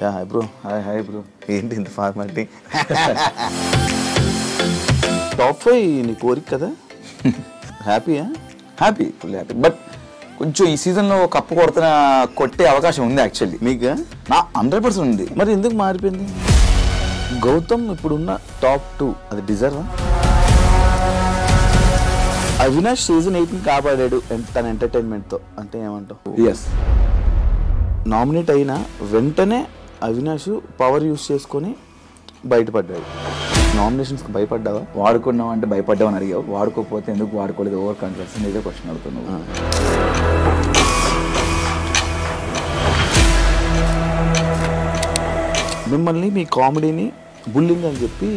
Yeah hi bro. Hi bro. ఏంటి ఇంత formality? Top 5 నీ కోరిక కదా? హ్యాపీయా? Happy, full happy. బట్ కొంచెం ఈ సీజన్లో కప్పు కొట్టే అవకాశం ఉంది యాక్చువల్లీ. మీకు నా 100% ఉంది. మరి ఎందుకు మారిపోయింది? గౌతమ్ ఇప్పుడున్న టాప్ 2 అది డిజర్వా? అవినాష్ సీజన్ 8ని కాపాడాడు తన ఎంటర్టైన్మెంట్తో అంటే ఏమంటావు? ఎస్. నామినేట్ అయిన వెంటనే అవినాష్ పవర్ యూస్ చేసుకొని బయటపడ్డాడు. నామినేషన్స్కి భయపడ్డావా? వాడుకున్నావు అంటే భయపడ్డావని అడిగావు. వాడుకోకపోతే ఎందుకు వాడుకోలేదు? ఓవర్ కాన్ఫిడెన్స్ ఇదే క్వశ్చన్ అడుగుతున్నావు. మిమ్మల్ని మీ కామెడీని బుల్లింగ్ అని చెప్పి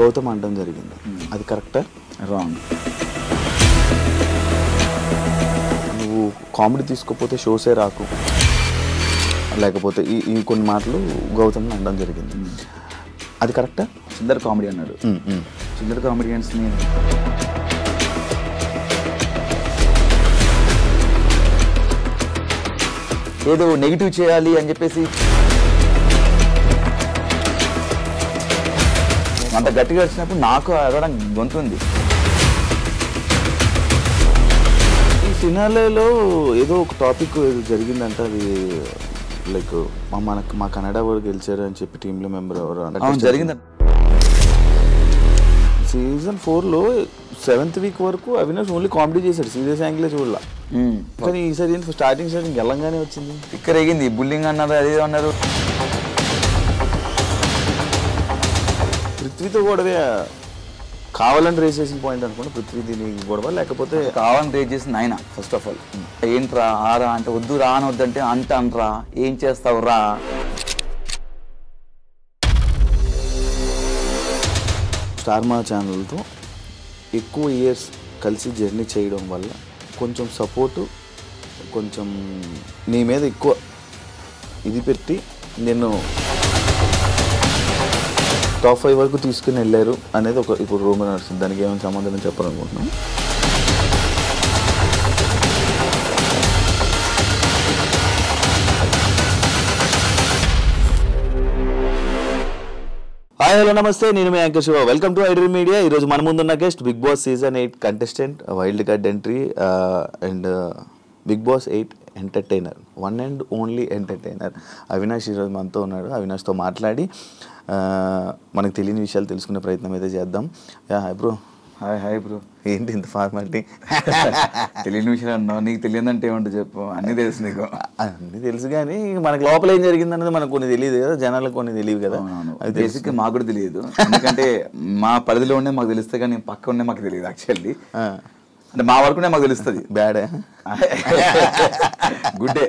గౌతమ్ అనడం జరిగింది. అది కరెక్టా? రాంగ్. నువ్వు కామెడీ తీసుకోకపోతే షోసే రాకు, లేకపోతే ఈ కొన్ని మాటలు గౌతమ్ని అనడం జరిగింది. అది కరెక్టా? చిల్లర కామెడీ అన్నాడు. చిల్లర కామెడియన్స్ని ఏదో నెగిటివ్ చేయాలి అని చెప్పేసి అంత గట్టిగా వచ్చినప్పుడు నాకు అడగడం గొంతుంది. ఈ ఫినాలేలో ఏదో ఒక టాపిక్ జరిగిందంట. అది లైక్ మా కన్నడ వాళ్ళు గెలిచారు అని చెప్పి టీంలో మెంబర్ ఎవరు జరిగిందంట. సీజన్ 4లో 7th వీక్ వరకు అవినాష్ ఓన్లీ కామెడీ చేశాడు, సీరియస్ యాంగిలే చూడాల. కానీ ఈసారి స్టార్టింగ్ గెలంగానే వచ్చింది. ఇక్కడ ఎగింది బుల్లింగ్ అన్నారు, అదే అన్నారు. పృథ్వీతో గొడవే కావాలని రేస్ చేసిన పాయింట్ అనుకోండి. పృథ్వీ దీని గొడవ లేకపోతే కావాలని రేస్ చేసింది ఆయన. ఫస్ట్ ఆఫ్ ఆల్ ఏంట్రా ఆరా అంటే వద్దు రా అని వద్దంటే అంటాన్రా ఏం చేస్తావు రా. స్టార్ మా ఛానల్తో ఎక్కువ ఇయర్స్ కలిసి జర్నీ చేయడం వల్ల కొంచెం సపోర్టు, కొంచెం నీ మీద ఎక్కువ ఇది పెట్టి నేను టాప్ 5 వరకు తీసుకుని వెళ్ళారు అనేది ఒక ఇప్పుడు రూమర్ నడుస్తుంది. దానికి ఏమైనా సమాధానం చెప్పాలనుకుంటున్నాను. హాయ్ హలో నమస్తే, నేను మీ anchor Shiva. Welcome to iDream media. ఈరోజు మన ముందున్న guest Bigg Boss season 8 contestant, wild card entry and Bigg Boss 8 entertainer, one and only entertainer Avinash ఈరోజు మనతో ఉన్నాడు. అవినాష్తో మాట్లాడి మనకు తెలియని విషయాలు తెలుసుకునే ప్రయత్నం అయితే చేద్దాం. Yeah hi bro. Hi bro. ఏంటి ఇంత ఫార్మాలిటీ? తెలియని విషయాలు అన్నావు. నీకు తెలియదంటే ఏమంటో చెప్పు. అన్నీ తెలుసు నీకు. అన్నీ తెలుసు కానీ మనకు లోపల ఏం జరిగింది అనేది మనకు కొన్ని తెలియదు కదా, జనాలకు కొన్ని తెలియదు కదా. అది బేసిక్గా మాకు కూడా తెలియదు. ఎందుకంటే మా పరిధిలో ఉండే మాకు తెలుస్తే కానీ పక్క ఉండే మాకు తెలియదు యాక్చువల్లీ. అంటే మా వరకునే మాకు తెలుస్తుంది. బ్యాడే గుడ్డే.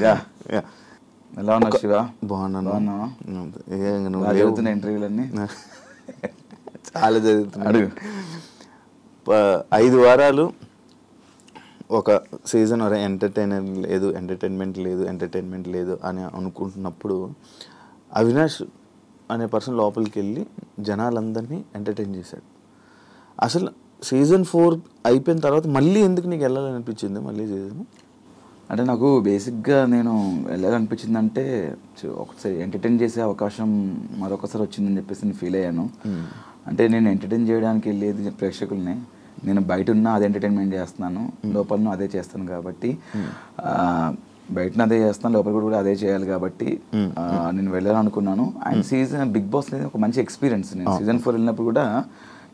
యా ఎలా ఉన్నావు శివ? బాగున్నాను. జరుగుతున్న ఇంటర్వ్యూలన్నీ చాలా జరుగుతున్నాడు. 5 వారాలు ఒక సీజన్ ఎంటర్టైన్మెంట్ లేదు అని అనుకుంటున్నప్పుడు అవినాష్ అనే పర్సన్ లోపలికి వెళ్ళి జనాలందరినీ ఎంటర్టైన్ చేశాడు. అసలు సీజన్ 4 అయిపోయిన తర్వాత మళ్ళీ ఎందుకు నీకు వెళ్ళాలనిపించింది మళ్ళీ సీజన్? అంటే నాకు బేసిక్గా నేను వెళ్ళాలనిపించిందంటే ఒకసారి ఎంటర్టైన్ చేసే అవకాశం మరొకసారి వచ్చిందని చెప్పేసి నేను ఫీల్ అయ్యాను. అంటే నేను ఎంటర్టైన్ చేయడానికి వెళ్ళేది ప్రేక్షకుల్ని. నేను బయట ఉన్నా అదే ఎంటర్టైన్మెంట్ చేస్తున్నాను, లోపల అదే చేస్తాను కాబట్టి బయటన అదే చేస్తాను, లోపల కూడా అదే చేయాలి కాబట్టి నేను వెళ్ళాలనుకున్నాను. అండ్ సీజన్ బిగ్ బాస్ అనేది ఒక మంచి ఎక్స్పీరియన్స్. నేను సీజన్ 4 వెళ్ళినప్పుడు కూడా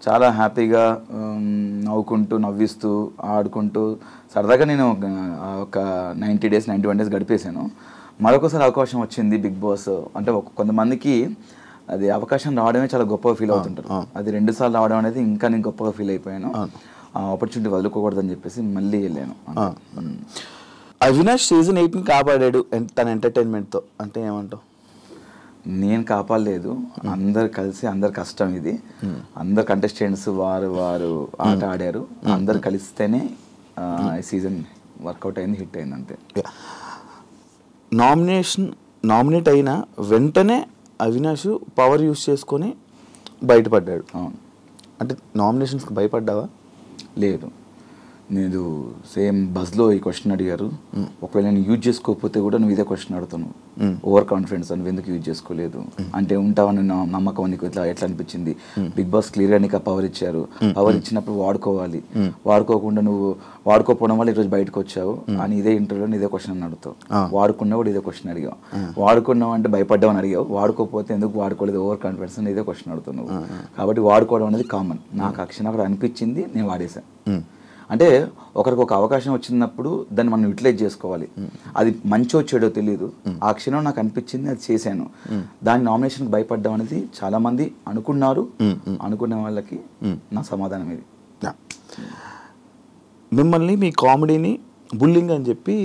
చాలా హ్యాపీగా నవ్వుకుంటూ నవ్విస్తూ ఆడుకుంటూ సరదాగా నేను ఒక 91 డేస్ గడిపేశాను. మరొకసారి అవకాశం వచ్చింది బిగ్ బాస్ అంటే కొంతమందికి అది అవకాశం రావడమే చాలా గొప్పగా ఫీల్ అవుతుంటారు. అది 2 సార్లు రావడం అనేది ఇంకా నేను గొప్పగా ఫీల్ అయిపోయాను. ఆ ఆపర్చునిటీ వదులుకోకూడదని చెప్పేసి మళ్ళీ వెళ్ళాను. అవినాష్ సీజన్ 8ని కాపాడాడు తన ఎంటర్టైన్మెంట్తో అంటే ఏమంటావు? నేను కాపాడలేదు, అందరు కలిసి అందరు కష్టం ఇది. అందరు కంటెస్టెంట్స్ వారు ఆట ఆడారు. అందరు కలిస్తేనే ఈ సీజన్ వర్కౌట్ అయింది, హిట్ అయింది అంతే. నామినేట్ అయిన వెంటనే అవినాష్ పవర్ యూస్ చేసుకొని బయటపడ్డాడు. అవును. అంటే నామినేషన్స్కి భయపడ్డావా? లేదు, నేను సేమ్ బస్లో ఈ క్వశ్చన్ అడిగారు. ఒకవేళ నేను యూజ్ చేసుకోకపోతే కూడా నువ్వు ఇదే క్వశ్చన్ అడుగుతాను, ఓవర్ కాన్ఫిడెన్స్ నువ్వు ఎందుకు యూజ్ చేసుకోలేదు అంటే ఉంటావని నమ్మకం నీకు ఎట్లా అనిపించింది? బిగ్ బాస్ క్లియర్గా నీకు ఆ పవర్ ఇచ్చారు, పవర్ ఇచ్చినప్పుడు వాడుకోవాలి, వాడుకోకుండా నువ్వు వాడుకోకపోవడం వల్ల ఈరోజు బయటకు వచ్చావు అని ఇదే ఇంటర్వ్యూలో ఇదే క్వశ్చన్ అని అడుగుతావు. వాడుకున్నా కూడా ఇదే క్వశ్చన్ అడిగావు. వాడుకున్నావు అంటే భయపడ్డావు అని అడిగావు, వాడుకోకపోతే ఎందుకు వాడుకోలేదు ఓవర్ కాన్ఫిడెన్స్ అని ఇదే క్వశ్చన్ అడుగుతున్నావు. కాబట్టి వాడుకోవడం అనేది కామన్. నాకు ఆ క్షణం అక్కడ అనిపించింది, నేను వాడేశాను. అంటే ఒకరికి ఒక అవకాశం వచ్చినప్పుడు దాన్ని మనం యూటిలైజ్ చేసుకోవాలి. అది మంచో చెడో తెలియదు, ఆ క్షణం నాకు అనిపించింది, అది చేశాను. దాని నామినేషన్కి భయపడ్డం అనేది చాలా మంది అనుకున్నారు. అనుకునే వాళ్ళకి నా సమాధానం ఇది. మిమ్మల్ని మీ కామెడీని బుల్లింగ్ అని చెప్పి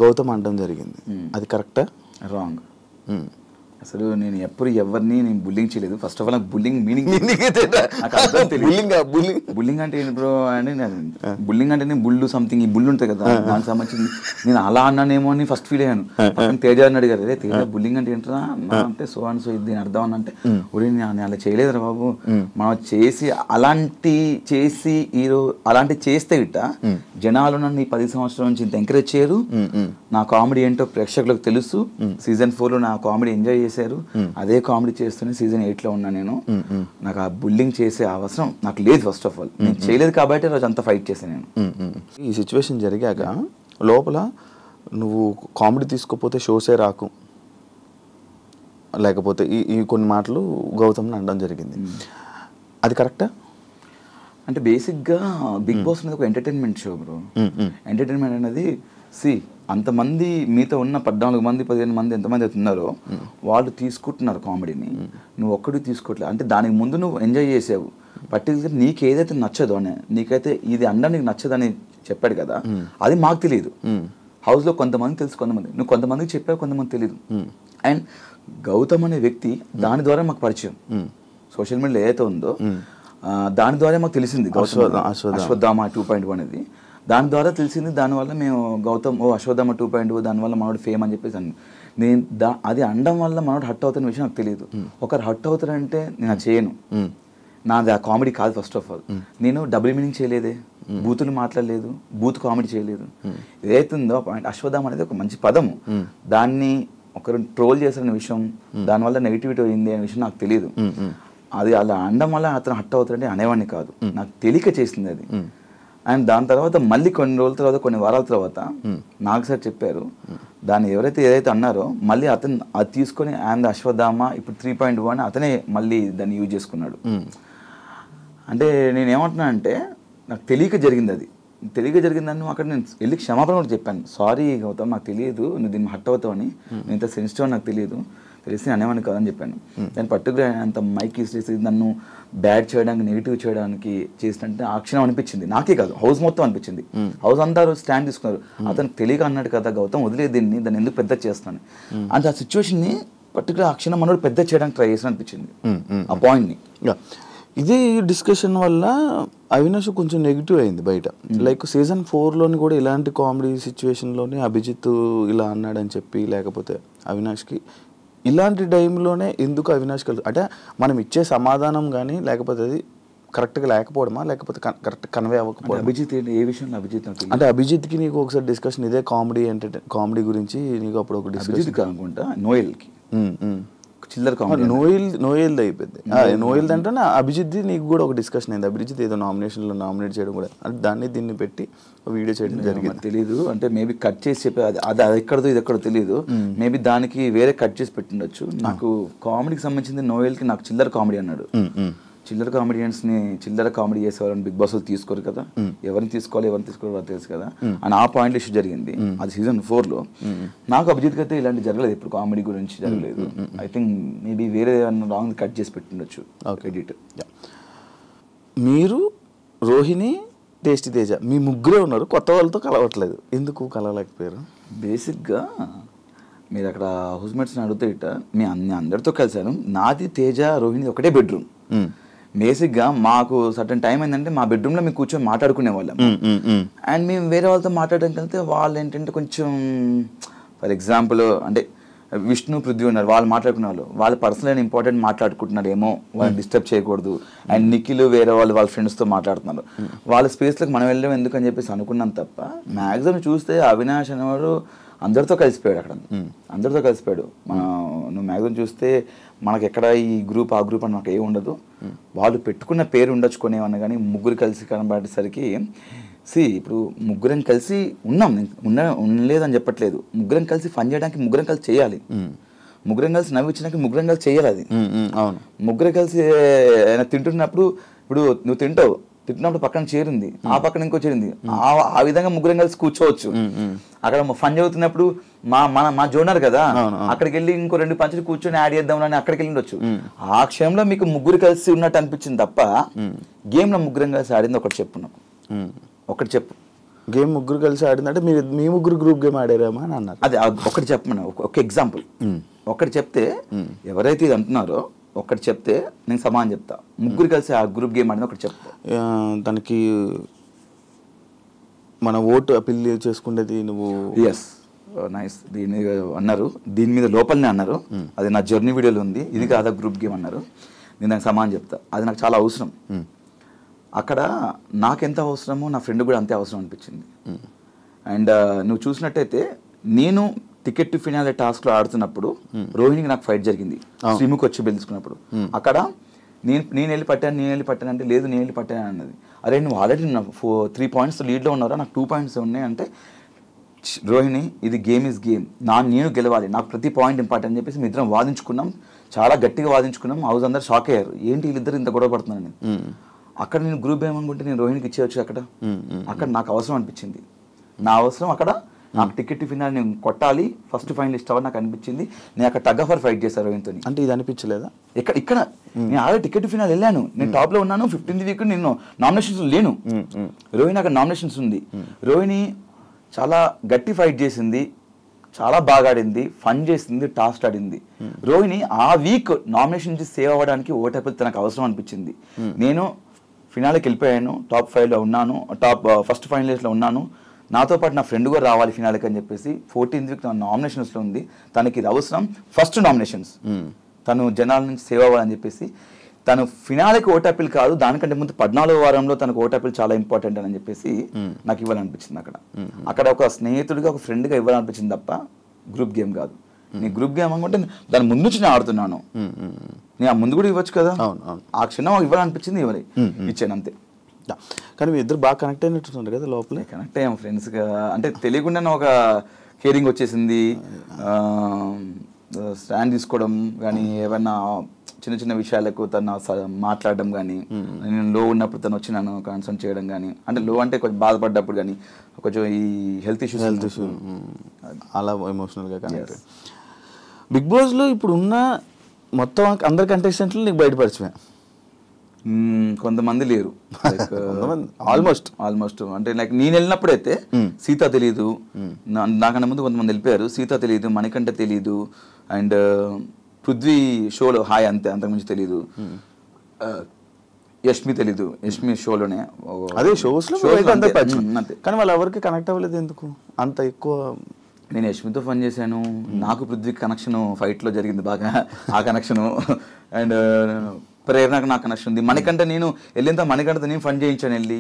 గౌతమ్ అనడం జరిగింది, అది కరెక్టా? రాంగ్. అసలు నేను ఎప్పుడు ఎవరిని నేను బుల్లింగ్ చేయలేదు. ఫస్ట్ ఆఫ్ ఆల్ నాకు బుల్లింగ్ మీనింగ్ బుల్లింగ్ అంటే ఏంటి బ్రో అని, బుల్లింగ్ అంటే నేను బుల్లు సంథింగ్ ఈ బుల్లు ఉంటుంది కదా దానికి సంబంధించింది నేను అలా అన్నానేమో అని ఫస్ట్ ఫీల్ అయ్యాను. తేజ అని అడిగారు, అదే తేజ బుల్లింగ్ అంటే ఏంటరా అంటే సో అండ్ సో దీని అర్థం అని అంటే నేను అలా చేయలేదురా బాబు, మనం చేసి అలాంటి చేస్తే గిట్ట జనాలు నన్ను ఈ 10 సంవత్సరాల నుంచి ఇంత ఎంకరేజ్ చేయరు. నా కామెడీ ఏంటో ప్రేక్షకులకు తెలుసు. సీజన్ 4లో నా కామెడీ ఎంజాయ్ చేశారు, అదే కామెడీ చేస్తూనే సీజన్ 8లో ఉన్నా నేను. నాకు ఆ బుల్లింగ్ చేసే అవసరం నాకు లేదు. ఫస్ట్ ఆఫ్ ఆల్ నేను చేయలేదు కాబట్టి రోజు అంతా ఫైట్ చేశాను నేను. ఈ సిచ్యువేషన్ జరిగాక లోపల నువ్వు కామెడీ తీసుకోపోతే షోసే రాకు, లేకపోతే ఈ కొన్ని మాటలు గౌతమ్ని అనడం జరిగింది, అది కరెక్టా? అంటే బేసిక్గా బిగ్ బాస్ అనేది ఒక ఎంటర్టైన్మెంట్ షో బ్రో. ఎంటర్టైన్మెంట్ అనేది అంతమంది మీతో ఉన్న 14 మంది 15 మంది ఎంతమంది అవుతున్నారో వాళ్ళు తీసుకుంటున్నారు కామెడీని, నువ్వు ఒక్కడికి తీసుకోవట్లేదు. అంటే దానికి ముందు నువ్వు ఎంజాయ్ చేసావు. పర్టికులర్ నీకు ఏదైతే నచ్చదో అని, నీకైతే ఇది అనడం నీకు నచ్చదని చెప్పాడు కదా, అది మాకు తెలియదు. హౌస్లో కొంతమంది తెలుసు, నువ్వు కొంతమందికి చెప్పావు, కొంతమంది తెలియదు. అండ్ గౌతమ్ అనే వ్యక్తి దాని ద్వారా మాకు పరిచయం, సోషల్ మీడియాలో ఏదైతే ఉందో దాని ద్వారా మాకు తెలిసింది అశ్వత్థామ 2.1 అనేది. దాని ద్వారా తెలిసింది. దానివల్ల మేము గౌతమ్ అశ్వత్థామ 2.0 దానివల్ల మనోడు ఫేమ్ అని చెప్పేసి నేను అది అనడం వల్ల మనోడు హట్ అవుతున్న విషయం నాకు తెలియదు. ఒకరు హట్ అవుతారంటే నేను అది చేయను, నాది ఆ కామెడీ కాదు. ఫస్ట్ ఆఫ్ ఆల్ నేను డబుల్ మీనింగ్ చేయలేదే, బూతులు మాట్లాడలేదు, బూత్ కామెడీ చేయలేదు. ఏదైతుందో పాయింట్ అశ్వత్థామ అనేది ఒక మంచి పదము, దాన్ని ఒకరు ట్రోల్ చేసిన విషయం, దానివల్ల నెగిటివిటీ అయింది అనే విషయం నాకు తెలియదు. అది అలా అనడం వల్ల అతను హట్ అవుతాడంటే అనేవాడిని కాదు, నాకు తెలియక చేసింది అది. అండ్ దాని తర్వాత మళ్ళీ కొన్ని రోజుల తర్వాత కొన్ని వారాల తర్వాత నాకు సార్ చెప్పారు, దాన్ని ఏదైతే అన్నారో మళ్ళీ అతను అది తీసుకొని అండ్ అశ్వత్థామ ఇప్పుడు 3.1 అతనే మళ్ళీ దాన్ని యూజ్ చేసుకున్నాడు. అంటే నేను ఏమంటున్నా అంటే నాకు తెలియక జరిగింది, అది తెలియక జరిగిందని అక్కడ నేను వెళ్ళి క్షమాపణ కూడా చెప్పాను. సారీ గౌతమ్, నాకు తెలియదు నువ్వు దీన్ని హట్ అవుతావు అని, నేను ఇంత సెన్సిటివ్ అని నాకు తెలియదు, తెలిసి అనేవాడిని కాదని చెప్పాను. దాని పర్టికులర్ అంత మైక్ ఇస్తే నన్ను బ్యాడ్ చేయడానికి నెగిటివ్ చేయడానికి చేసినట్టు ఆ క్షణం అనిపించింది. నాకే కాదు హౌస్ మొత్తం అనిపించింది. హౌస్ అంతా స్టాండ్ తీసుకున్నారు. అతను తెలియక అన్నాడు కదా గౌతమ్ వదిలేదు దాన్ని ఎందుకు పెద్ద చేస్తాను అంటే ఆ సిచ్యువేషన్ని పర్టికులర్ ఆ క్షణం మనోడు పెద్ద చేయడానికి ట్రై చేసిన అనిపించింది ఆ పాయింట్ని. ఇదే డిస్కషన్ వల్ల అవినాష్ కొంచెం నెగిటివ్ అయింది బయట. లైక్ సీజన్ 4లోని కూడా ఇలాంటి కామెడీ సిచ్యువేషన్లోనే అభిజిత్ ఇలా అన్నాడని చెప్పి, లేకపోతే అవినాష్కి ఇలాంటి టైంలోనే ఎందుకు అవినాష్ కలిసి అంటే మనం ఇచ్చే సమాధానం కానీ లేకపోతే అది కరెక్ట్గా లేకపోవడమా, లేకపోతే కరెక్ట్ కన్వే అవ్వకపోవడం? అభిజిత్ ఏ విషయంలో అభిజిత్ అంటే అభిజిత్కి నీకు ఒకసారి డిస్కషన్ ఇదే కామెడీ గురించి నీకు అప్పుడు ఒక డిస్కషన్ అనుకుంటా నోయల్కి చిల్లర కామెడీ నోయల్ది అయిపోయింది. నోయల్ది అంటే అభిజిత్ నీకు కూడా ఒక డిస్కషన్ అయింది. అభిజిత్ ఏదో నామినేషన్లో నామినేట్ చేయడం కూడా అంటే దీన్ని పెట్టి వీడియో చేయడం జరిగింది. తెలీదు అంటే మేబీ కట్ చేసి చెప్పే అది ఎక్కడదో ఇది ఎక్కడో తెలియదు. మేబీ దానికి వేరే కట్ చేసి పెట్టిండొచ్చు. నాకు కామెడీకి సంబంధించింది నోయల్కి నాకు చిల్లర కామెడీ అన్నాడు. చిల్లర కామెడియన్స్ని చిల్లర కామెడీ చేసేవాళ్ళని బిగ్ బాస్ తీసుకోరు కదా, ఎవరిని తీసుకోవాలి ఎవరిని తీసుకోవాలి తెలుసు కదా అని ఆ పాయింట్ ఇష్యూ జరిగింది. అది సీజన్ 4లో. నాకు అభిజిత్ అయితే ఇలాంటి జరగలేదు, ఇప్పుడు కామెడీ గురించి జరగలేదు. ఐ థింక్ మేబీ వేరే రాంగ్ కట్ చేసి పెట్టిండొచ్చు ఎడిట్. మీరు రోహిణి టేస్టీ తేజ మీ ముగ్గురే ఉన్నారు, కొత్త వాళ్ళతో కలవట్లేదు, ఎందుకు కలవలేకపోయారు? బేసిక్గా మీరు అక్కడ హౌస్మేట్స్ని అడిగితే ఇట్ట మీ అందరితో కలిసాను. నాది తేజ రోహిణి ఒకటే బెడ్రూమ్. బేసిక్గా మాకు సర్టన్ టైం ఏంటంటే మా బెడ్రూమ్లో మేము కూర్చొని మాట్లాడుకునే వాళ్ళం. అండ్ మేము వేరే వాళ్ళతో మాట్లాడడానికి వెళ్తే వాళ్ళు ఏంటంటే కొంచెం ఫర్ ఎగ్జాంపుల్ అంటే విష్ణు పృథ్వీ ఉన్నారు, వాళ్ళు మాట్లాడుకునే వాళ్ళు పర్సనల్ అండ్ ఇంపార్టెంట్ మాట్లాడుకుంటున్నారు ఏమో, వాళ్ళని డిస్టర్బ్ చేయకూడదు. అండ్ నిఖిల్ వేరే వాళ్ళ ఫ్రెండ్స్తో మాట్లాడుతున్నారు, వాళ్ళ స్పేస్లోకి మనం వెళ్ళడం ఎందుకు అని చెప్పేసి అనుకున్నాం తప్ప మ్యాక్సిమం చూస్తే అవినాష్ అనేవాడు అందరితో కలిసిపోయాడు. అక్కడ అందరితో కలిసిపోయాడు. నువ్వు మ్యాక్సిమం చూస్తే మనకి ఎక్కడ ఈ గ్రూప్ ఆ గ్రూప్ అని మాకు ఏమి ఉండదు. వాళ్ళు పెట్టుకున్న పేరు ఉండొచ్చుకునేవన్నా కానీ ముగ్గురు కలిసి కనబడేసరికి ఇప్పుడు ముగ్గురం కలిసి ఉన్నాం, ఉండలేదని చెప్పట్లేదు. ముగ్గురం కలిసి ఫన్ చేయడానికి ముగ్గురం కలిసి చేయాలి, ముగ్గురం కలిసి నవ్వించడానికి ముగ్గురం కలిసి చేయాలి. అది అవును, ముగ్గురం కలిసి తింటున్నప్పుడు ఇప్పుడు నువ్వు తింటున్నప్పుడు పక్కన చేరింది, ఆ పక్కన ఇంకో చేరింది, ఆ విధంగా ముగ్గురం కలిసి కూర్చోవచ్చు. అక్కడ ఫన్ చదువుతున్నప్పుడు మా జోనర్ కదా, అక్కడికి వెళ్ళి ఇంకో 2 పంచులు కూర్చొని యాడ్ చేద్దాం అని అక్కడికి వెళ్ళి ఆ క్షయంలో మీకు ముగ్గురు కలిసి ఉన్నట్టు అనిపించింది తప్ప గేమ్ లో ముగ్గురం కలిసి ఆడింది ఒకటి చెప్పున్నాం. ఒకటి చెప్పు, గేమ్ ముగ్గురు కలిసి ఆడిందంటే మీ ముగ్గురు గ్రూప్ గేమ్ ఆడారేమా అని అన్నారు. అదే ఒకటి చెప్పమన్నా, ఒక ఎగ్జాంపుల్ ఒకటి చెప్తే ఎవరైతే ఇది అంటున్నారో ఒకటి చెప్తే నేను సమానం చెప్తా. ముగ్గురు కలిసి ఆ గ్రూప్ గేమ్ ఆడింది ఒకటి చెప్తా. దానికి మన ఓటు అపీల్ చేసుకునేది నువ్వు. Yes, nice. దీని మీద అన్నారు, దీని మీద లోపలనే అన్నారు, అది నా జర్నీ వీడియోలో ఉంది. ఇది కాదా గ్రూప్ గేమ్ అన్నారు, నేను దానికి సమానం చెప్తా. అది నాకు చాలా అవసరం. అక్కడ నాకెంత అవసరమో నా ఫ్రెండ్ కూడా అంతే అవసరం అనిపించింది. అండ్ నువ్వు చూసినట్టయితే నేను టికెట్ టు ఫినాలే టాస్క్లో ఆడుతున్నప్పుడు రోహిణికి నాకు ఫైట్ జరిగింది, శ్రీముఖి వచ్చి పిలుచుకున్నప్పుడు. అక్కడ నేను వెళ్ళి పట్టాను అంటే లేదు నేను వెళ్ళి పట్టాను అన్నది. అరే నువ్వు ఆల్రెడీ 3 points లీడ్లో ఉన్నారా, నాకు 2 points ఉన్నాయి అంటే, రోహిణి ఇది గేమ్ ఈజ్ గేమ్, నేను గెలవాలి, నాకు ప్రతి పాయింట్ ఇంపార్టెంట్ అని చెప్పేసి మీ ఇద్దరం వాదించుకున్నాం, చాలా గట్టిగా వాదించుకున్నాం. హౌస్ అందరు షాక్ అయ్యారు, ఏంటి వీళ్ళిద్దరు ఇంత గొడవ పడుతున్నాను. అక్కడ నేను గ్రూప్ ఏమనుకుంటే నేను రోహిణికి ఇచ్చేయచ్చు. అక్కడ నాకు అవసరం అనిపించింది, నా అవసరం అక్కడ. నాకు టికెట్ ఫినాల్ నేను కొట్టాలి, ఫస్ట్ ఫైనలిస్ట్ అవ్వాలి నాకు అనిపించింది. నేను అక్కడ టగ్ ఆఫ్ వార్ ఫైట్ చేశాను రోహిణితో. అంటే ఇది అనిపించలేదా? ఇక్కడ నేను ఆల్రెడీ టికెట్ ఫినాల్ వెళ్ళాను, నేను టాప్ లో ఉన్నాను. 15th వీక్ నేను నామినేషన్స్ లేను, రోహిణి అక్కడ నామినేషన్స్ ఉంది. రోహిణి చాలా గట్టి ఫైట్ చేసింది, చాలా బాగా ఆడింది, ఫన్ చేసింది, టాస్క్ ఆడింది. రోహిణి ఆ వీక్ నామినేషన్ నుంచి సేవ్ అవ్వడానికి ఓటేపల్ తనకు అవసరం అనిపించింది. నేను ఫినాల్కి వెళ్ళిపోయాను, టాప్ 5లో ఉన్నాను, ఫస్ట్ ఫైనలిస్ట్లో ఉన్నాను. నాతో పాటు నా ఫ్రెండ్ కూడా రావాలి ఫినాల్కి అని చెప్పేసి 14th వీక్ నామినేషన్స్లో ఉంది. తనకి ఇది అవసరం, ఫస్ట్ నామినేషన్స్, తను జనాల నుంచి సేవ్ అవ్వాలని చెప్పేసి. తను ఫినాల్కి ఓటాపిల్ కాదు, దానికంటే ముందు 14వ వారంలో తనకు ఓటాపిల్ చాలా ఇంపార్టెంట్ అని చెప్పేసి నాకు ఇవ్వాలనిపించింది. అక్కడ ఒక స్నేహితుడిగా ఒక ఫ్రెండ్గా ఇవ్వాలనిపించింది తప్ప గ్రూప్ గేమ్ కాదు. నీ గ్రూప్ గేమ్ అనుకుంటే దాని ముందు నుంచి నేను ఆడుతున్నాను, నేను ఆ ముందు కూడా ఇవ్వచ్చు కదా. ఆ క్షణం ఇవ్వాలనిపించింది, ఇచ్చాను అంతే. కానీ మీ ఇద్దరు బాగా కనెక్ట్ అయినట్టున్నారు కదా లోపలే. కనెక్ట్ అయ్యాం ఫ్రెండ్స్గా, అంటే తెలియకుండానే ఒక కేరింగ్ వచ్చేసింది. స్టాండ్ తీసుకోవడం కానీ, ఏమైనా చిన్న చిన్న విషయాలకు తను మాట్లాడడం కానీ, నేను లో ఉన్నప్పుడు తను వచ్చి నన్ను కన్సల్ట్ చేయడం కానీ, అంటే లో అంటే కొంచెం బాధపడ్డప్పుడు కానీ, కొంచెం ఈ హెల్త్ ఇష్యూస్ అలా ఎమోషనల్గా కనెక్ట్. బిగ్ బాస్లో ఇప్పుడు ఉన్న మొత్తం అందరి కంటెస్టెంట్లు నీకు బయటపరిచమే. కొంతమంది లేరు, ఆల్మోస్ట్ అంటే లైక్ నేను వెళ్ళినప్పుడైతే సీత తెలీదు, నాకన్నా ముందు కొంతమంది వెళ్ళిపోయారు. సీత తెలీదు, మణికంఠ తెలీదు, అండ్ పృథ్వీ షోలో హాయ్ అంతకుమించి తెలీదు. యష్మి తెలీదు, యష్మి షోలోనే అదే షోస్లో అంతే. కానీ వాళ్ళు ఎవరికి కనెక్ట్ అవ్వలేదు ఎందుకు అంత ఎక్కువ? నేను యష్మితో ఫన్ చేశాను, నాకు పృథ్వీ కనెక్షన్ ఫైట్లో జరిగింది బాగా, ఆ కనెక్షను. అండ్ ప్రేరణకు నాకు కనెక్షన్ ఉంది. మణికంఠ నేను వెళ్ళిన తర్వాత మణికంఠతో నేను ఫన్ చేయించాను వెళ్ళి.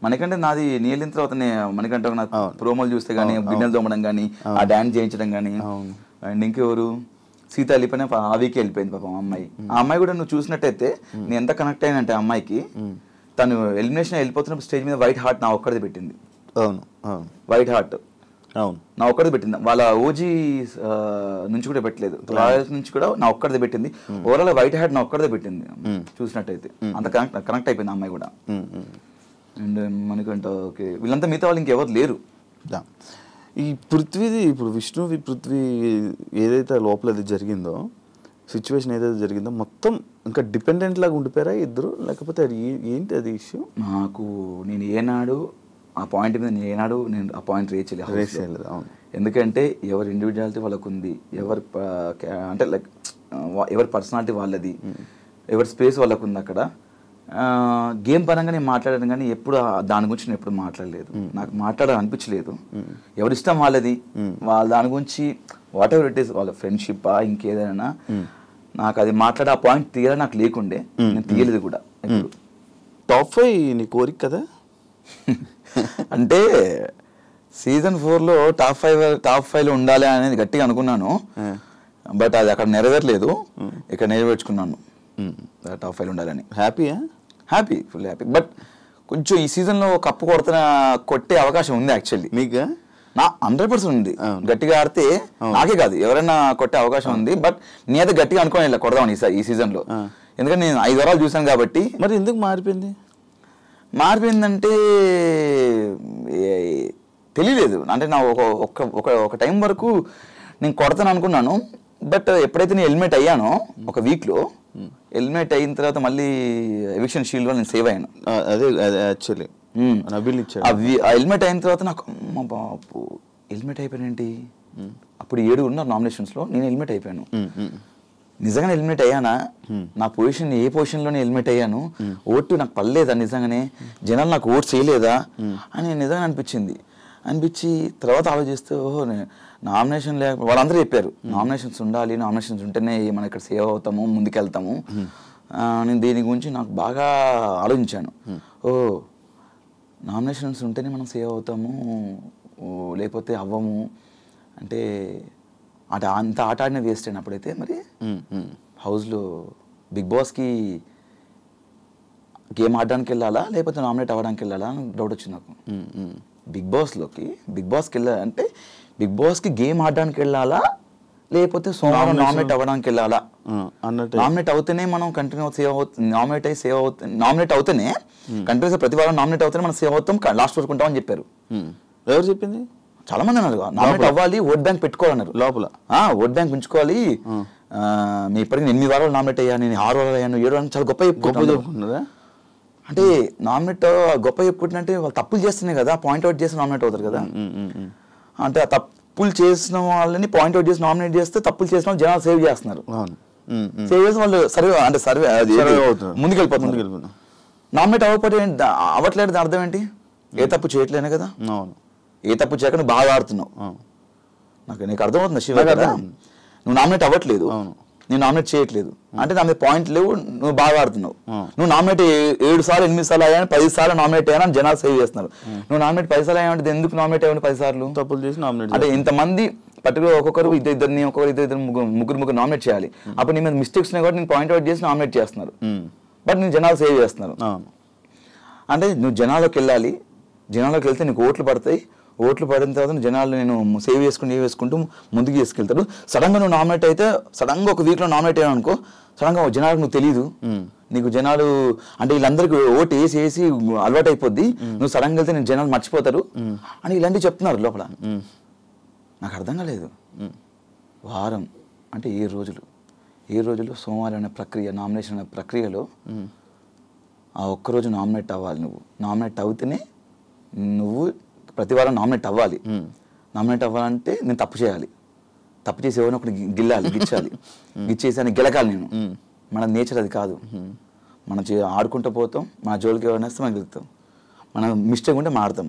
మణికంఠ నాది నేను వెళ్ళిన తర్వాత మణికంఠ నాకు ప్రోమోలు చూస్తే కానీ, గిన్నెలు తోమడం కానీ, ఆ డాన్స్ చేయించడం కానీ. అండ్ ఇంకెవరు, సీత వెళ్ళిపోయినా ఆ వీకే వెళ్ళిపోయింది పాపం అమ్మాయి. ఆ అమ్మాయి కూడా నువ్వు చూసినట్టయితే నేను ఎంత కనెక్ట్ అయ్యానంటే ఆ అమ్మాయికి, తను ఎలిమినేషన్ వెళ్ళిపోతున్నప్పుడు స్టేజ్ మీద వైట్ హార్ట్ నా ఒక్కడిది పెట్టింది. వైట్ హార్ట్ నా ఒక్కడిది పెట్టింది, వాళ్ళ ఓజీ నుంచి కూడా పెట్టలేదు, రాయల్స్ నుంచి కూడా నా ఒక్కడిది పెట్టింది. ఓవరాల్ వైట్ హార్ట్ నా ఒక్కడిదే పెట్టింది చూసినట్టయితే. అంత కనెక్ట్ అయిపోయింది అమ్మాయి కూడా. అండ్ మనకంట ఓకే, వీళ్ళంతా మిగతా వాళ్ళు ఇంకెవరు లేరు. ఈ పృథ్వీది ఇప్పుడు పృథ్వీ ఏదైతే లోపల అది జరిగిందో, సిచ్యువేషన్ ఏదైతే జరిగిందో మొత్తం ఇంకా డిపెండెంట్ లాగా ఉండిపోయారా ఇద్దరు, లేకపోతే అది ఏంటి అది ఇష్యూ? నాకు నేను ఏనాడు ఆ పాయింట్ మీద నేను ఆ పాయింట్ రీచ్ చేయలేదు. ఎందుకంటే ఎవరి ఇండివిజువాలిటీ వాళ్ళకు ఉంది, అంటే లైక్ ఎవరి పర్సనాలిటీ వాళ్ళది, ఎవరి స్పేస్ వాళ్ళకు ఉంది. అక్కడ గేమ్ పరంగా నేను మాట్లాడాను కానీ ఎప్పుడు దాని గురించి నేను ఎప్పుడు మాట్లాడలేదు, నాకు మాట్లాడాలని అనిపించలేదు. ఎవరి ఇష్టం వాళ్ళది, వాళ్ళ దాని గురించి వాట్ ఎవర్ ఇట్ ఈస్, వాళ్ళ ఫ్రెండ్షిప్పా ఇంకేదైనా నాకు అది మాట్లాడే ఆ పాయింట్ తీయాలి నాకు లేకుండే, నేను తీయలేదు కూడా. టాప్ 5 నీ కోరిక కదా? అంటే సీజన్ 4లో టాప్ 5లో ఉండాలి అనేది గట్టిగా అనుకున్నాను, బట్ అది అక్కడ నెరవేరలేదు, ఇక్కడ నెరవేర్చుకున్నాను టాప్ 5లో ఉండాలని. Happy, full happy. బట్ కొంచెం ఈ సీజన్లో కప్పు కొట్టే అవకాశం ఉంది యాక్చువల్లీ. మీకు? నా 100% ఉంది. గట్టిగా ఆడితే నాకే కాదు ఎవరైనా కొట్టే అవకాశం ఉంది, బట్ నేనైతే గట్టిగా అనుకోని కొడదామని ఈ సీజన్లో. ఎందుకంటే నేను 5 వారాలు చూసాను కాబట్టి. మరి ఎందుకు మారిపోయిందంటే తెలియలేదు. అంటే నా ఒక టైం వరకు నేను కొడతాను అనుకున్నాను, బట్ ఎప్పుడైతే నేను ఎలిమినేట్ అయ్యానో ఒక వీక్లో, ఎలిమినేట్ అయిన తర్వాత మళ్ళీ ఎవిక్షన్ షీల్డ్లో నేను సేవ్ అయ్యాను. అదే యాక్చువల్లీ ఎలిమినేట్ అయిన తర్వాత నాకు అమ్మ బాబు ఎలిమినేట్ అయిపోయానేంటి. అప్పుడు 7 ఉన్నారు నామినేషన్స్లో, నేను ఎలిమినేట్ అయిపోయాను. నిజంగానే ఎలిమినేట్ అయ్యానా? నా పొజిషన్ ఏ పొజిషన్లోనే ఎలిమినేట్ అయ్యాను? ఓటు నాకు పడలేదా? నిజంగానే జనాలు నాకు ఓటు చేయలేదా అని నిజంగా అనిపించి తర్వాత ఆలోచిస్తే ఓహో నామినేషన్ వాళ్ళందరూ చెప్పారు నామినేషన్స్ ఉండాలి, నామినేషన్స్ ఉంటేనే మనం ఇక్కడ సేవ్ అవుతాము, ముందుకెళ్తాము. నేను దీని గురించి నాకు బాగా ఆలోచించాను. నామినేషన్స్ ఉంటేనే మనం సేవ్ అవుతాము, లేకపోతే అవ్వము అంటే అంత ఆట ఆడిన వేస్ట్ అయిన అప్పుడైతే. మరి హౌస్లో బిగ్ బాస్కి గేమ్ ఆడడానికి వెళ్ళాలా లేకపోతే నామినేట్ అవ్వడానికి వెళ్ళాలా అని డౌట్ వచ్చింది నాకు. బిగ్ బాస్కి వెళ్ళాలంటే బిగ్ బాస్కి గేమ్ ఆడడానికి వెళ్ళాలా లేకపోతే సోమవారం నామినేట్ అవ్వడానికి వెళ్ళాలా అన్నట్టు. నామినేట్ అవుతేనే మనం కంటిన్యూ సేవ్ అవుతుంది, నామినేట్ అవుతేనే కంటిన్యూస్ ప్రతి వారం నామినేట్ అవుతేనే మనం సేవ్ అవుతాం, లాస్ట్ వరకు ఉంటామని చెప్పారు. ఎవరు చెప్పింది? చాలా మంది అన్నారు నామినేట్ అవ్వాలి, ఓట్ బ్యాంక్ పెట్టుకోవాలన్నారు. లోపల ఓట్ బ్యాంక్ ఉంచుకోవాలి, మీ ఇప్పటికి 8 వారాలు నామినేట్ అయ్యాను, నేను 6 వారాలు అయ్యాను, 7 వారాలు చాలా గొప్ప చెప్పుకుంటున్నారా. అంటే నామినేట్ గొప్ప చెప్పుకుంటుంటే వాళ్ళు తప్పులు చేస్తున్నాయి కదా, పాయింట్అవుట్ చేసి నామినేట్ అవుతారు కదా. అంటే ఆ తప్పులు చేసిన వాళ్ళని పాయింట్అవుట్ చేసి నామినేట్ చేస్తే తప్పులు చేసిన వాళ్ళు జనాలు సేవ్ చేస్తున్నారు. సేవ్ చేసి వాళ్ళు సర్వే ముందుకెళ్ళిపోతున్నారు. నామినేట్ అవ్వట్లేదు అర్థం ఏంటి? ఏ తప్పు చేయట్లేనే కదా. ఏ తప్పు చేయక నువ్వు బాగా ఆడుతున్నావు. నీకు అర్థమవుతుంది శివ కదా, నువ్వు నామినేట్ అవ్వట్లేదు, నేను నామినేట్ చేయట్లేదు అంటే నా మీద పాయింట్ లేవు, నువ్వు బాగా ఆడుతున్నావు. నువ్వు నామినేట్ 7 సార్లు 8 సార్లు అయ్యాను, 10 సార్లు నామినేట్ అయ్యాను జనాలు సేవ్ చేస్తున్నారు. నువ్వు నామినేట్ 10 సార్లు అయ్యావంటే ఎందుకు నామినేట్ అయ్యాను 10 సార్లు? తప్పులు చేసి నామినేట్ అంటే ఇంతమంది పర్టికులర్ ఒక్కొక్కరు ఇద్దరు ముగ్గురు నామినేట్ చేయాలి. అప్పుడు నీ మీద మిస్టేక్స్ ఉన్నాయి కాబట్టి నేను పాయింట్అవుట్ చేసి నామినేట్ చేస్తున్నారు, బట్ నేను జనాలు సేవ్ చేస్తున్నారు. అంటే నువ్వు జనాల్లోకి వెళ్ళాలి, జనాల్లోకి వెళ్తే నీకు ఓట్లు పడతాయి, ఓట్లు పడిన తర్వాత జనాలు నేను సేవ్ చేసుకుంటూ ముందుకు తీసుకెళ్తాడు. సడన్గా నువ్వు నామినేట్ అయితే, సడన్గా ఒక వీక్లో నామినేట్ అయ్యావు అనుకో, సడన్గా జనాలకు నువ్వు తెలీదు, నీకు జనాలు అంటే వీళ్ళందరికీ ఓటు వేసి అలవాటు అయిపోద్ది, నువ్వు సడన్గా వెళ్తే నేను జనాలు మర్చిపోతారు అని ఇలాంటివి చెప్తున్నారు లోపల. నాకు అర్థం కాలేదు. వారం అంటే 7 రోజులు సోమవారం అనే ప్రక్రియ, నామినేషన్ అనే ప్రక్రియలో ఆ ఒక్కరోజు నామినేట్ అవ్వాలి. నువ్వు నామినేట్ అవుతేనే నువ్వు ప్రతి వారం నామినేట్ అవ్వాలి. నామినేట్ అవ్వాలంటే నేను తప్పు చేయాలి, తప్పు చేసి ఎవరిని ఒకటి గిచ్చేసి అని గెలకాలి నేను. మన నేచర్ అది కాదు. మనం ఆడుకుంటూ పోతాం, మన జోలికి ఎవరైనా వస్తే మనం గెలుస్తాం, మనం మిస్టేక్ ఉంటే మాడతాం.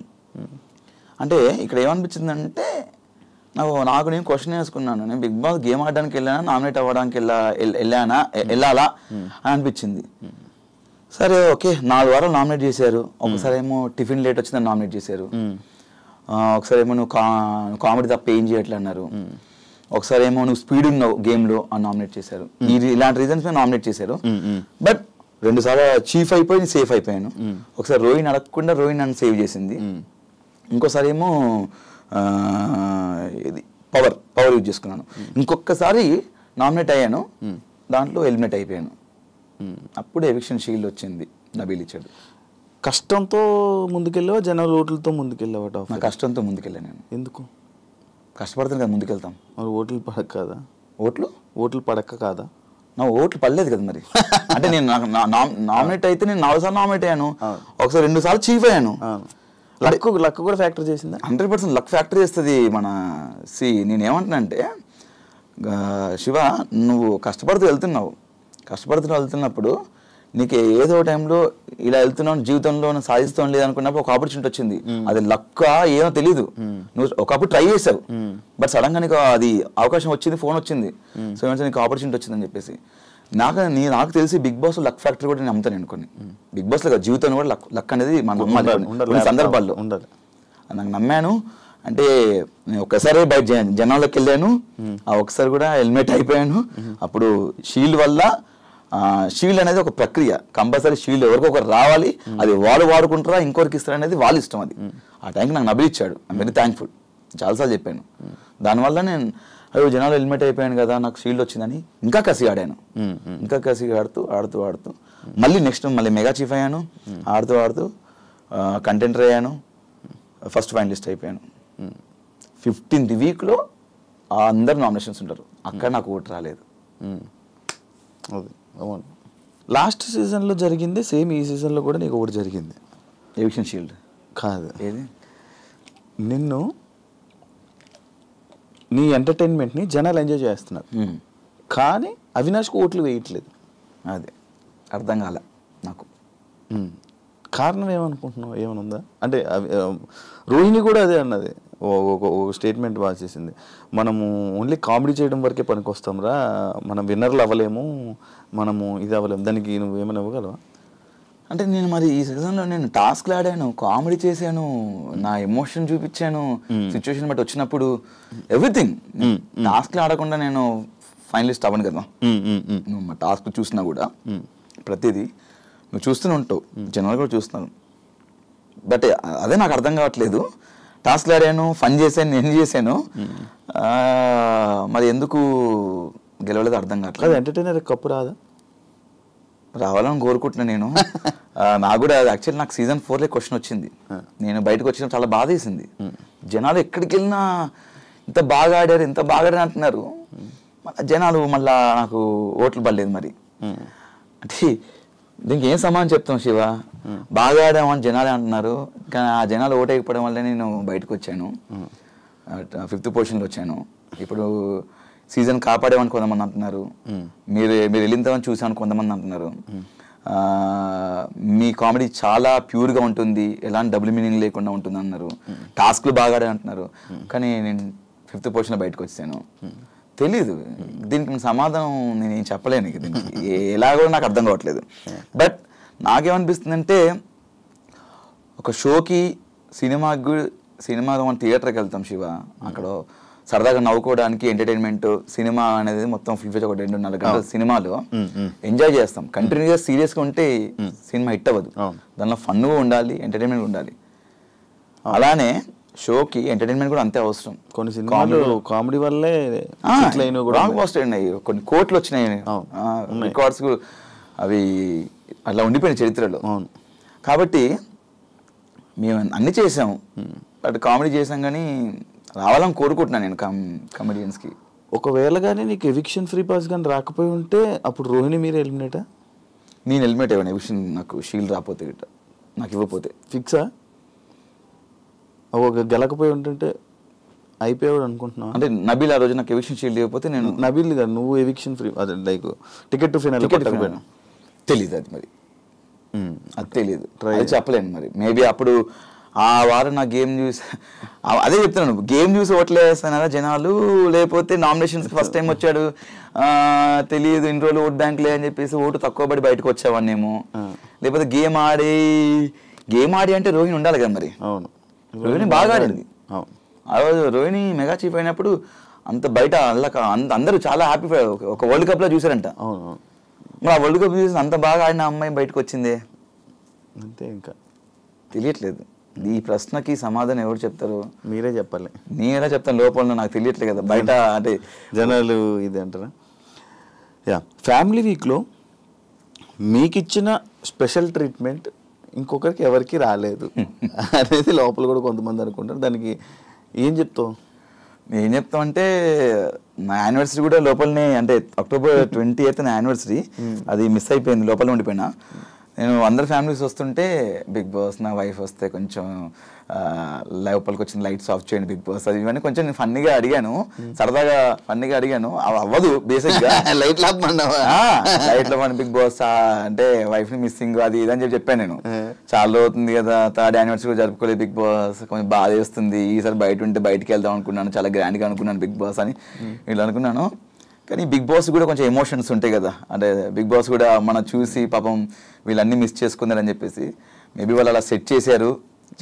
అంటే ఇక్కడ ఏమనిపించిందంటే నాకు నేను క్వశ్చన్ వేసుకున్నాను, నేను బిగ్ బాస్ గేమ్ ఆడడానికి వెళ్ళానా నామినేట్ అవ్వడానికి వెళ్ళాలా అని అనిపించింది. సరే ఓకే, 4 వారాలు నామినేట్ చేశారు. ఒకసారి ఏమో టిఫిన్ లేట్ వచ్చిందని నామినేట్ చేశారు, ఒకసారి ఏమో నువ్వు కామెడీ తప్ప ఏం చేయట్లే అన్నారు, ఒకసారి ఏమో నువ్వు స్పీడ్ ఉన్నావు గేమ్లో అని నామినేట్ చేశారు. ఇలాంటి రీజన్స్ మీద నామినేట్ చేశారు. బట్ 2 సార్లు చీఫ్ అయిపోయి సేఫ్ అయిపోయాను. ఒకసారి రోహిణి అడగకుండా రోహిణి నన్ను సేవ్ చేసింది. ఇంకోసారి ఏమో ఇది పవర్ యూజ్ చేసుకున్నాను. ఇంకొకసారి నామినేట్ అయ్యాను, దాంట్లో ఎలిమినేట్ అయిపోయాను. అప్పుడు ఎవిక్షన్ షీల్డ్ వచ్చింది, నబీల్ ఇచ్చాడు. కష్టంతో ముందుకెళ్ళావా జనరల్ ఓట్లతో ముందుకెళ్ళావా? నా కష్టంతో ముందుకెళ్ళాను నేను. ఎందుకు? కష్టపడుతుంది కదా ముందుకెళ్తాం. మరి ఓట్లు పడక కాదా? ఓట్లు పడక కాదా? నా ఓట్లు పడలేదు కదా మరి. అంటే నేను నామినేట్ అయితే నేను 4 సార్లు నామినేట్ అయ్యాను, ఒకసారి 2 సార్లు చీఫ్ అయ్యాను. లక్ కూడా ఫ్యాక్టర్ చేసిందా? 100% లక్ ఫ్యాక్టర్ చేస్తుంది. నేనేమంటున్నా అంటే శివ, నువ్వు కష్టపడుతూ వెళ్తున్నప్పుడు నీకు ఏదో టైంలో ఇలా వెళ్తున్నావు జీవితంలో సాధిస్తాం లేదనుకున్నప్పుడు ఒక ఆపర్చునిటీ వచ్చింది, అది లక్క ఏమో తెలీదు, నువ్వు ఒకప్పుడు ట్రై చేసావు బట్ సడన్ గా నీకు అది అవకాశం వచ్చింది, ఫోన్ వచ్చింది, సో ఏమంటే నీకు ఆపర్చునిటీ వచ్చిందని చెప్పేసి. నాకు తెలిసి బిగ్ బాస్ లక్ ఫ్యాక్టరీ కూడా నేను నమ్ముతాను అనుకోని. బిగ్ బాస్ లో జీవితంలో కూడా లక్ అనేది మన నమ్మాలి సందర్భాల్లో ఉండాలి. నాకు నమ్మాను. అంటే నేను ఒక్కసారి బయట జనాల్లోకి వెళ్ళాను, ఆ ఒకసారి కూడా హెల్మెట్ అయిపోయాను. అప్పుడు షీల్డ్ వల్ల, షీల్డ్ అనేది ఒక ప్రక్రియ, కంపల్సరీ షీల్డ్ ఎవరికో ఒకరు రావాలి, అది వాడు వాడుకుంటారా ఇంకొకరికి ఇస్తారు అనేది వాళ్ళ ఇష్టం. అది ఆ టైంకి నాకు నబిల్ ఇచ్చాడు, ఐమ్ వెరీ థ్యాంక్ఫుల్, చాలాసార్లు చెప్పాను. దానివల్ల నేను అయ్యో జనాలు హెల్మెట్ అయిపోయాను కదా నాకు షీల్డ్ వచ్చిందని ఇంకా కసి ఆడాను, ఇంకా కసి ఆడుతూ మళ్ళీ నెక్స్ట్ మళ్ళీ మెగా చీఫ్ అయ్యాను, ఆడుతూ కంటెంటర్ అయ్యాను, ఫస్ట్ ఫైనలిస్ట్ అయిపోయాను. 15th వీక్లో అందరు నామినేషన్స్ ఉంటారు, అక్కడ నాకు ఓటు రాలేదు. అవును, లాస్ట్ సీజన్లో జరిగింది సేమ్ ఈ సీజన్లో కూడా నీకు ఒకటి జరిగింది. ఎవిక్షన్ షీల్డ్ కాదు, ఏది నిన్ను నీ ఎంటర్టైన్మెంట్ని జనాలు ఎంజాయ్ చేస్తున్నారు కానీ అవినాష్కి ఓట్లు వేయట్లేదు. అది అర్థం కాలే నాకు. కారణం ఏమనుకుంటున్నావు, ఏమైనా ఉందా? అంటే రోహిణి కూడా అదే అన్నది, ఒక స్టేట్మెంట్ బాగా చేసింది, మనము ఓన్లీ కామెడీ చేయడం వరకే పనికొస్తాం రా, మనం విన్నర్లు అవ్వలేము, మనము ఇది అవ్వలేము. దానికి నువ్వు ఏమైనా ఇవ్వగలవా? అంటే నేను మరి ఈ సీజన్లో నేను టాస్క్లు ఆడాను, కామెడీ చేశాను, నా ఎమోషన్ చూపించాను, సిచ్యువేషన్ బట్టి వచ్చినప్పుడు ఎవ్రీథింగ్. టాస్క్లు ఆడకుండా నేను ఫైనలిస్ట్ అవ్వను కదా. నువ్వు మా టాస్క్ చూసినా కూడా ప్రతిదీ నువ్వు చూస్తూనే ఉంటావు, జనాలు కూడా చూస్తున్నాను. బట్ అదే నాకు అర్థం కావట్లేదు. టాస్క్లు ఆడాను, ఫన్ చేశాను, నేను చేశాను, మరి ఎందుకు గెలవలేదు అర్థం కావట్లేదు. ఎంటర్టైనర్ కప్పు రాదా? రావాలని కోరుకుంటున్నా నేను. నాకు కూడా యాక్చువల్లీ నాకు సీజన్ 4లో క్వశ్చన్ వచ్చింది, నేను బయటకు వచ్చిన చాలా బాధ వేసింది. జనాలు ఎక్కడికి వెళ్ళినా ఇంత బాగా ఆడారు అంటున్నారు, జనాలు మళ్ళా నాకు ఓట్లు పడలేదు. మరి అంటే దీనికి ఏం సమాధానం చెప్తాం శివ? బాగా ఆడామని జనాలే అంటున్నారు, కానీ ఆ జనాలు ఓటు వేయకపోవడం వల్లే నేను బయటకు వచ్చాను, 5th పొజిషన్లో వచ్చాను. ఇప్పుడు సీజన్ కాపాడేమని కొంతమంది అంటున్నారు, మీరు వెళ్ళిందని చూసామని కొంతమంది అంటున్నారు, మీ కామెడీ చాలా ప్యూర్గా ఉంటుంది, ఎలాంటి డబుల్ మీనింగ్ లేకుండా ఉంటుంది అన్నారు, టాస్క్లు బాగా ఆడే అంటున్నారు, కానీ నేను 5th పొజిషన్లో బయటకు వచ్చాను. తెలీదు దీనికి సమాధానం నేను ఏం చెప్పలేను, దీనికి ఎలాగో నాకు అర్థం కావట్లేదు. బట్ నాకేమనిపిస్తుందంటే ఒక షోకి సినిమా మనం థియేటర్కి వెళ్తాం శివ, అక్కడ సరదాగా నవ్వుకోవడానికి ఎంటర్టైన్మెంట్, సినిమా అనేది మొత్తం ఫుల్ఫిల్ ఒక 2-4 గంటల సినిమాలో ఎంజాయ్ చేస్తాం. కంటిన్యూగా సీరియస్గా ఉంటే సినిమా హిట్ అవ్వదు, దానిలో ఫన్గా ఉండాలి, ఎంటర్టైన్మెంట్ ఉండాలి. అలానే షోకి ఎంటర్టైన్మెంట్ కూడా అంతే అవసరం. కొన్ని సినిమాలు కామెడీ వల్లే కొన్ని కోట్లు వచ్చినాయి, రికార్డ్స్ అవి అలా ఉండిపోయిన చరిత్రలో. కాబట్టి మేము అన్ని చేసాము, బట్ కామెడీ చేసాం కానీ రావాలని కోరుకుంటున్నాను నేను కమెడియన్స్కి. ఒకవేళ కానీ నీకు ఎవిక్షన్ ఫ్రీ పాస్ కానీ రాకపోయి ఉంటే అప్పుడు రోహిణి మీరు ఎలిమినేటా? నేను ఎలిమినేట్ అయ్యాను ఎవిక్షన్, నాకు షీల్డ్ రాకపోతే గిట్ట, నాకు ఇవ్వకపోతే. ఫిక్సా? ఒక గెలకపోయి ఉంటుంటే అయిపోయాడు అనుకుంటున్నావు? అంటే నబీల్ ఆ రోజు నాకు ఎవిక్షన్ షీల్డ్ ఇవ్వకపోతే నేను నబీల్ కాదు, నువ్వు ఎవిక్షన్ ఫ్రీ, అదే లైక్ టికెట్ టు ఫైనల్ తెలీదు, అది మరి అది తెలీదు, అది చెప్పలేను. మరి మేబీ అప్పుడు ఆ వారం నా గేమ్ చూసి, అదే చెప్తున్నాను, గేమ్ చూసి ఓట్లేస్తారా జనాలు, లేకపోతే నామినేషన్స్కి ఫస్ట్ టైం వచ్చాడు తెలియదు, ఇన్ని రోజులు ఓట్ బ్యాంక్ లే అని చెప్పేసి ఓటు తక్కువ పడి బయటకు వచ్చేవాడినేమో, లేకపోతే గేమ్ ఆడి అంటే రోహిణి ఉండాలి కదా. మరి అవును, రోహిణి బాగా ఆడింది. ఆ రోజు రోహిణి మెగా చీఫ్ అయినప్పుడు అంత బయట అందరూ చాలా హ్యాపీ, ఒక వరల్డ్ కప్లో చూసారంట. మరి ఆ వరల్డ్ కప్ చూసి అంత బాగా ఆడిన అమ్మాయి బయటకు వచ్చిందే అంతే, ఇంకా తెలియట్లేదు. ఈ ప్రశ్నకి సమాధానం ఎవరు చెప్తారు? మీరే చెప్పాలి. నేను ఎలా చెప్తాను, లోపల నాకు తెలియట్లేదు కదా, బయట అంటే జనాలు ఇది అంటారా? యా, ఫ్యామిలీ వీక్లో మీకు ఇచ్చిన స్పెషల్ ట్రీట్మెంట్ ఇంకొకరికి ఎవరికి రాలేదు అనేది లోపల కూడా కొంతమంది అనుకుంటారు. దానికి ఏం చెప్తావు? ఏం చెప్తాం అంటే, నా యానివర్సరీ కూడా లోపలనే, అంటే October 28th నా యానివర్సరీ, అది మిస్ అయిపోయింది, లోపల ఉండిపోయినా. నేను అందరు ఫ్యామిలీస్ వస్తుంటే బిగ్ బాస్, నా వైఫ్ వస్తే కొంచెం లోపలికి వచ్చిన లైట్స్ ఆఫ్ చేయండి బిగ్ బాస్, అది ఇవన్నీ కొంచెం నేను ఫన్నీగా అడిగాను, సరదాగా ఫన్నీగా అడిగాను. అవ్వదు బేసిక్గా. లైట్ లైట్లో మన బిగ్ బాస్ అంటే వైఫ్ ని మిస్సింగ్ అది ఇదని చెప్పాను నేను. చాలా అవుతుంది కదా, 3rd anniversary జరుపుకోలేదు బిగ్ బాస్, కొంచెం బాధ వేస్తుంది, ఈసారి బయట ఉంటే బయటికి వెళ్దాం అనుకున్నాను, చాలా గ్రాండ్గా అనుకున్నాను బిగ్ బాస్ అని ఇలా అనుకున్నాను. కానీ బిగ్ బాస్ కూడా కొంచెం ఎమోషన్స్ ఉంటాయి కదా, అంటే బిగ్ బాస్ కూడా మనం చూసి పాపం వీళ్ళన్నీ మిస్ చేసుకున్నారని చెప్పేసి మేబీ వాళ్ళు అలా సెట్ చేశారు.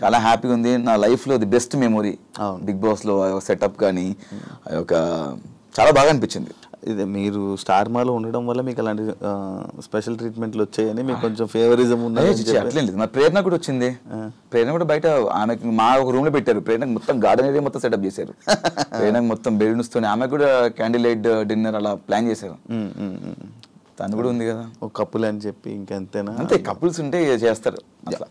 చాలా హ్యాపీగా ఉంది. నా లైఫ్లో ది బెస్ట్ మెమొరీ బిగ్ బాస్లో సెటప్ కానీ ఒక చాలా బాగా అనిపించింది. ఇదే మీరు స్టార్ మాలో ఉండడం వల్ల మీకు అలాంటి స్పెషల్ ట్రీట్మెంట్లు వచ్చాయని మీకు కొంచెం ఫేవరిజం ఉన్నది. అట్లేం లేదు, మా ప్రేరణ కూడా వచ్చింది. ప్రేరణ కూడా బయట ఆమెకి మా ఒక రూమ్ లో పెట్టారు. ప్రేరణకు మొత్తం గార్డెన్ ఏరియా మొత్తం సెటప్ చేశారు. ప్రేరణకు మొత్తం బెలూన్స్ తోని ఆమె కూడా క్యాండిల్ లైట్ డిన్నర్ అలా ప్లాన్ చేశారు. తను కూడా ఉంది కదా ఒక కప్పులు అని చెప్పి ఇంకెంతేనా, అంతే కపుల్స్ ఉంటే చేస్తారు అట్లా.